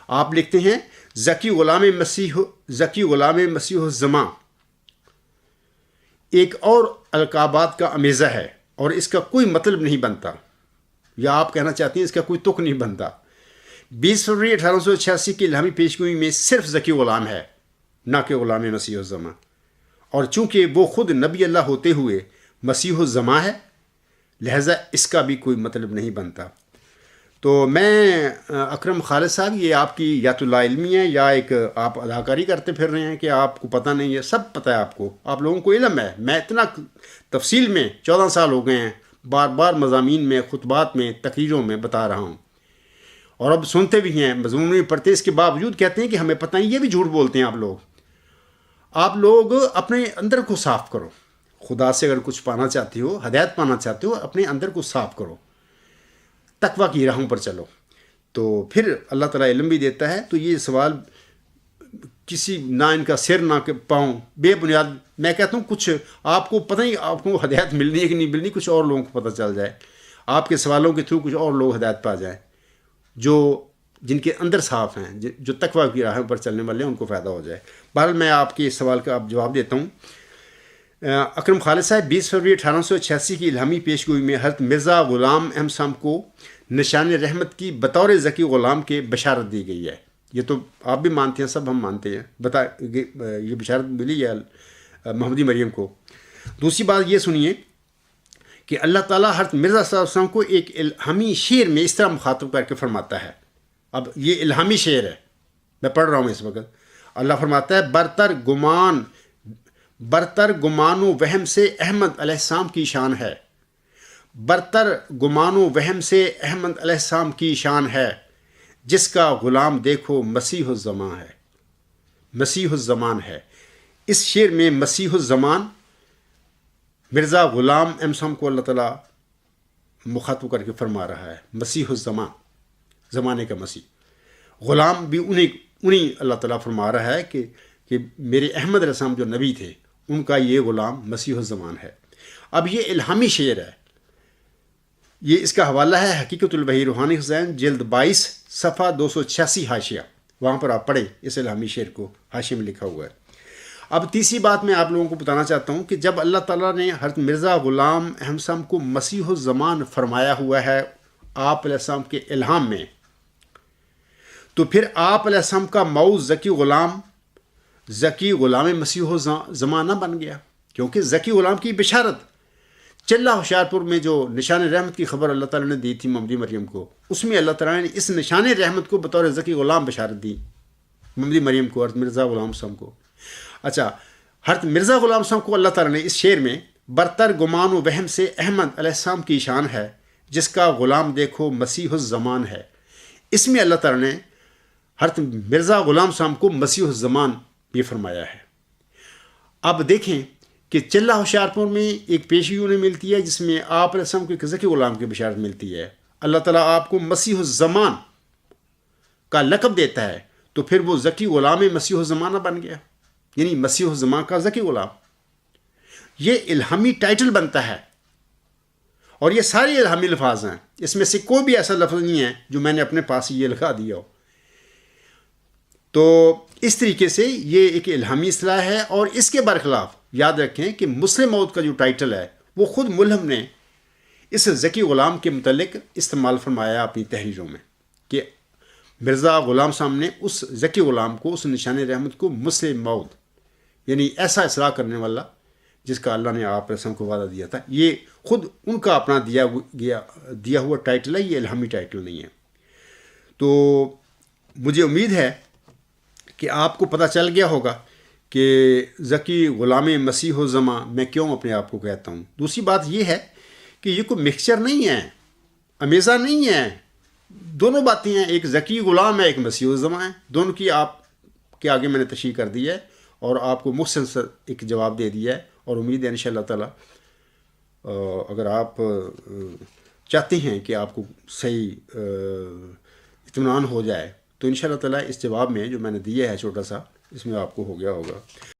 آپ لکھتے ہیں ذکی غلام مسیح الزماں ایک اور القابات کا امیزہ ہے اور اس کا کوئی مطلب نہیں بنتا، یا آپ کہنا چاہتے ہیں اس کا کوئی تک نہیں بنتا۔ 20 فروری 1886 کی الہامی پیشگوئی میں صرف ذکی غلام ہے، نہ کہ غلام مسیح الزماں، اور چونکہ وہ خود نبی اللہ ہوتے ہوئے مسیح الزماں ہے لہذا اس کا بھی کوئی مطلب نہیں بنتا۔ تو میں اکرم خالد صاحب، یہ آپ کی یا تو لا علمی ہے یا ایک آپ اداکاری کرتے پھر رہے ہیں کہ آپ کو پتہ نہیں ہے، سب پتہ ہے آپ کو، آپ لوگوں کو علم ہے۔ میں اتنا تفصیل میں 14 سال ہو گئے ہیں، بار بار مضامین میں، خطبات میں، تقریروں میں بتا رہا ہوں، اور اب سنتے بھی ہیں، مضمون میں پڑھتے، اس کے باوجود کہتے ہیں کہ ہمیں پتہ نہیں۔ یہ بھی جھوٹ بولتے ہیں آپ لوگ اپنے اندر کو صاف کرو۔ خدا سے اگر کچھ پانا چاہتے ہو، ہدایت پانا چاہتے ہو، اپنے اندر کو صاف کرو، تقویٰ کی راہوں پر چلو، تو پھر اللہ تعالیٰ علم بھی دیتا ہے۔ تو یہ سوال کسی نہ ان کا سر نہ پاؤں، بے بنیاد، میں کہتا ہوں کچھ آپ کو پتہ ہی، آپ کو ہدایت ملنی ہے کہ نہیں ملنی، کچھ اور لوگوں کو پتہ چل جائے، آپ کے سوالوں کے تھرو کچھ اور لوگ ہدایت پا جائیں، جن کے اندر صاف ہیں، جو تقویٰ کی راہوں پر چلنے والے ہیں، ان کو فائدہ ہو جائے۔ بہرحال میں آپ کے اس سوال کا اب جواب دیتا ہوں۔ اکرم خالد صاحب، 20 فروری 1886 کی الہامی پیشگوئی میں حضرت مرزا غلام احمد صاحب کو نشان رحمت کی بطور ذکی غلام کے بشارت دی گئی ہے۔ یہ تو آپ بھی مانتے ہیں، سب ہم مانتے ہیں، یہ بشارت ملی ہے محمدی مریم کو۔ دوسری بات یہ سنیے کہ اللہ تعالیٰ حضرت مرزا صلی اللہ علیہ وسلم کو ایک الہامی شعر میں اس طرح مخاطب کر کے فرماتا ہے۔ اب یہ الہامی شعر ہے، میں پڑھ رہا ہوں اس وقت۔ اللہ فرماتا ہے برتر گمان و وہم سے احمد علیہ السلام کی شان ہے، برتر گمان و وہم سے احمد علیہ السلام کی شان ہے، جس کا غلام دیکھو مسیح الزمان ہے، مسیح الزمان ہے۔ اس شعر میں مسیح الزمان مرزا غلام احمد صاحب کو اللہ تعالیٰ مخاطب کر کے فرما رہا ہے، مسیح الزمان، زمانے کا مسیح، غلام بھی انہیں اللہ تعالیٰ فرما رہا ہے کہ میرے احمد علیہ السلام جو نبی تھے ان کا یہ غلام مسیح الزمان ہے۔ اب یہ الہامی شعر ہے، یہ اس کا حوالہ ہے حقیقت الوحی روحانی حسین جلد 22 صفحہ 286 حاشیہ، وہاں پر آپ پڑھیں اس الہامی شعر کو، حاشیے میں لکھا ہوا ہے۔ اب تیسری بات میں آپ لوگوں کو بتانا چاہتا ہوں کہ جب اللہ تعالیٰ نے حضرت مرزا غلام احمد صاحب کو مسیح الزمان فرمایا ہوا ہے آپ علیہ السلام کے الہام میں، تو پھر آپ علیہ السلام کا موعود ذکی غلام مسیح الزمان نہ بن گیا، کیونکہ ذکی غلام کی بشارت چلہ ہوشیارپور میں جو نشان رحمت کی خبر اللہ تعالیٰ نے دی تھی محمدی مریم کو، اس میں اللہ تعالیٰ نے اس نشان رحمت کو بطور ذکی غلام بشارت دی محمدی مریم کو، حضرت مرزا غلام صاحب کو۔ اچھا، حضرت مرزا غلام صاحب کو اللہ تعالیٰ نے اس شعر میں برتر گمان و وہم سے احمد علیہ السلام کی شان ہے، جس کا غلام دیکھو مسیح الزمان ہے، اس میں اللہ تعالیٰ نے حضرت مرزا غلام صاحب کو مسیح الزمان بھی فرمایا ہے۔ اب دیکھیں کہ چلہ ہوشیارپور میں ایک پیشگی انہیں ملتی ہے جس میں آپ علیہ السلام کو ایک ذکی غلام کی بشارت ملتی ہے، اللہ تعالیٰ آپ کو مسیح الزمان کا لقب دیتا ہے، تو پھر وہ ذکی غلام مسیح الزمانہ بن گیا، یعنی مسیح الزمان کا ذکی غلام۔ یہ الہامی ٹائٹل بنتا ہے، اور یہ سارے الہامی الفاظ ہیں، اس میں سے کوئی بھی ایسا لفظ نہیں ہے جو میں نے اپنے پاس یہ لکھا دیا ہو۔ تو اس طریقے سے یہ ایک الہامی اصطلاح ہے، اور اس کے برخلاف یاد رکھیں کہ مسلم موعود کا جو ٹائٹل ہے وہ خود ملہم نے اس ذکی غلام کے متعلق استعمال فرمایا اپنی تحریروں میں، کہ مرزا غلام صاحب نے اس ذکی غلام کو، اس نشان رحمت کو مسلم موعود، یعنی ایسا اصلاح کرنے والا جس کا اللہ نے آپ رسم کو وعدہ دیا تھا، یہ خود ان کا اپنا دیا ہوا ٹائٹل ہے، یہ الہامی ٹائٹل نہیں ہے۔ تو مجھے امید ہے کہ آپ کو پتہ چل گیا ہوگا کہ ذکی غلام مسیح الزماں میں کیوں اپنے آپ کو کہتا ہوں۔ دوسری بات یہ ہے کہ یہ کوئی مکسچر نہیں ہے، امیزہ نہیں ہے، دونوں باتیں ہیں، ایک ذکی غلام ہے، ایک مسیح الزماں ہے، دونوں کی آپ کے آگے میں نے تشریح کر دی ہے اور آپ کو مختصر ایک جواب دے دیا ہے، اور امید ہے انشاءاللہ تعالی اگر آپ چاہتے ہیں کہ آپ کو صحیح اطمینان ہو جائے تو انشاءاللہ تعالی اس جواب میں جو میں نے دیا ہے چھوٹا سا، اس میں آپ کو ہو گیا ہوگا۔